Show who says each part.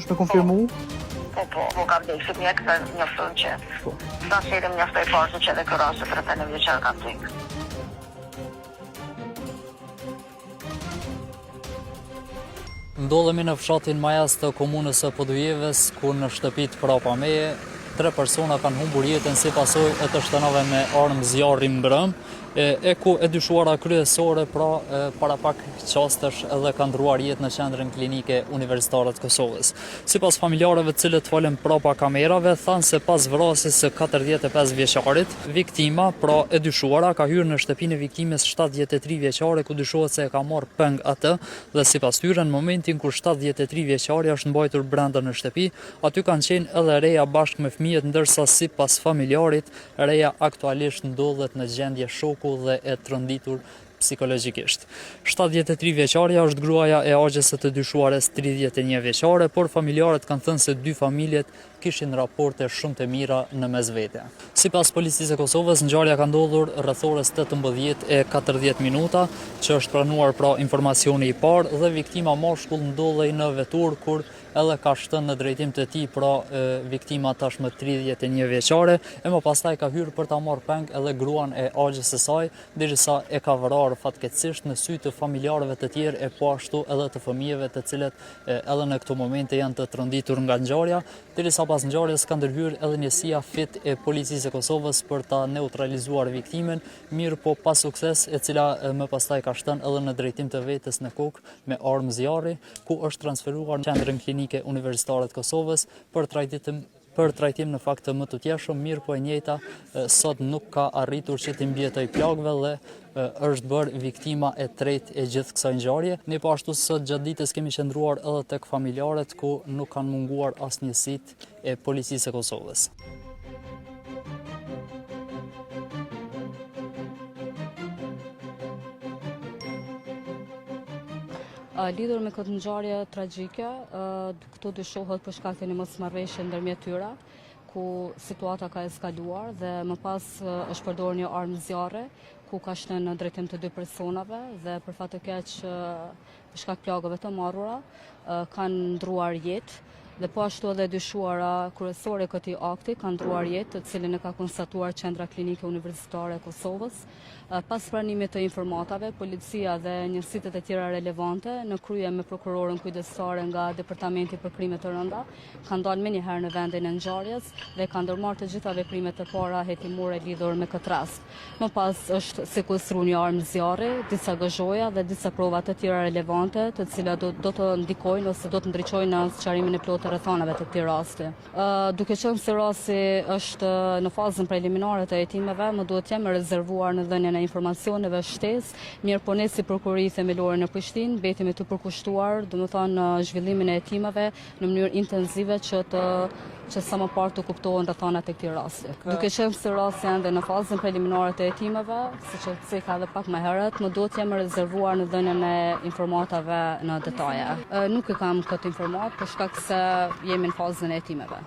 Speaker 1: është me konfirmu?
Speaker 2: Po ka vdekë mjek dhe njofton që sa shirim njoftoj forësë që edhe kërasë 31 vjeçar ka vdekë.
Speaker 3: Ndodhemi në fshatin Majas të komunës së Podujeves, ku në shtëpit prapa meje, 3 persona kanë humbur jetën si pasojë e të shtënave me armë zjarri mbrëm, ku e dyshuara kryesore para pak qastesh edhe kanë ndruar jetë në qendrën klinike universitare të Kosovës. Sipas familjarëve të cilët folën prapa kamerave, thanë se pas vrasjes së 45 vjeçarit, viktima, pra e dyshuara, ka hyrë në shtëpinë e viktimës 73 vjeçare, ku dyshohet se e ka marrë peng atë, dhe sipas tyre në momentin kur 73 vjeçari është mbajtur brenda në shtëpi, aty kanë qenë edhe reja bashkë me fëmijët, ndërsa sipas familjarit, reja aktualisht ndodhet në gjendje shoku dhe e trënditur psikologjikisht. 73 vjeçaria është gruaja e agjes së të dyshuares 31 vjeçare, por familjarët kanë thënë se dy familjet kishin raporte shumë të mira në mesvete. Sipas Policisë së Kosovës, ngjarja ka ndodhur rreth orës 18:40 minuta, që është pranuar pra informacioni i parë, dhe viktima mashkull ndodhej në vetur kur edhe ka shtënë në drejtim të tij, pra viktima tashmë 31 vjeçare, e më pastaj ka hyrë për ta marrë peng edhe gruan e agjes së saj, derisa e ka vrarë fatkeqësisht në sy të familjarëve të tjerë, e po ashtu edhe të fëmijëve të cilët edhe në këto momente janë të trënditur nga ngjarja, derisa pas ngjarjes ka ndërhyrë edhe njësia fit e Policisë së Kosovës për ta neutralizuar viktimen, mirë po pa sukses, e cila më pastaj ka shtënë edhe në drejtim të vetes në kokë me armë zjarri, ku është transferuar në qendrën klinike universitare të Kosovës për trajtim në fakt të më të tjeshëm, mirë po e njëjta sot nuk ka arritur që të mbjetoj plagëve dhe është bërë viktima e tretë e gjithë kësaj ngjarje. Ne po ashtu sot gjatë ditës kemi qëndruar edhe tek familjarët, ku nuk kanë munguar asnjësit e Policisë së Kosovës.
Speaker 4: Lidhur me këtë ngjarje tragjike, këtu dyshohet për shkak të një mosmarrëveshje ndërmjet tyre, ku situata ka eskaluar dhe më pas është përdorur një armë zjarre, ku ka shtënë në drejtim të 2 personave dhe për fat të keq për shkak plagëve të marrura kanë ndruar jetë. Dhe po ashtu edhe dyshuara kryesore këtij akti kanë ndruar jetë, të cilin e ka konstatuar Qendra Klinike Universitare e Kosovës. Pas pranimit të informatave, policia dhe njësitet e tjera relevante, në krye me prokurorën kujdestare nga Departamenti për Krime të Rënda, kanë dalë menjëherë në vendin e ngjarjes dhe kanë ndërmarrë të gjitha veprimet e para hetimore lidhur me këtë rast. Më pas është sekuestruar një armë zjarri, disa gëzhoja dhe disa prova të tjera relevante, të cilat do të ndikojnë ose do të ndriçojnë në sqarimin e plotë rrethanave të këtij rasti. Duke qenë se rasti është në fazën preliminare të hetimeve, më duhet të jemi rezervuar në dhënien e informacioneve shtesë, mirë po ne si prokurori themelore në Prishtinë mbetemi të përkushtuar, domethënë në zhvillimin e hetimeve në mënyrë intensive që sa më parë të kuptohen rrethanat e këtij rasti. Duke qenë se rasti ende në fazën preliminare të hetimeve, siç e theka edhe pak më herët, më duhet të jemi rezervuar në dhënien e informatave në detaje. Nuk e kam këtë informat për shkak se jemi në fazën e hetimeve.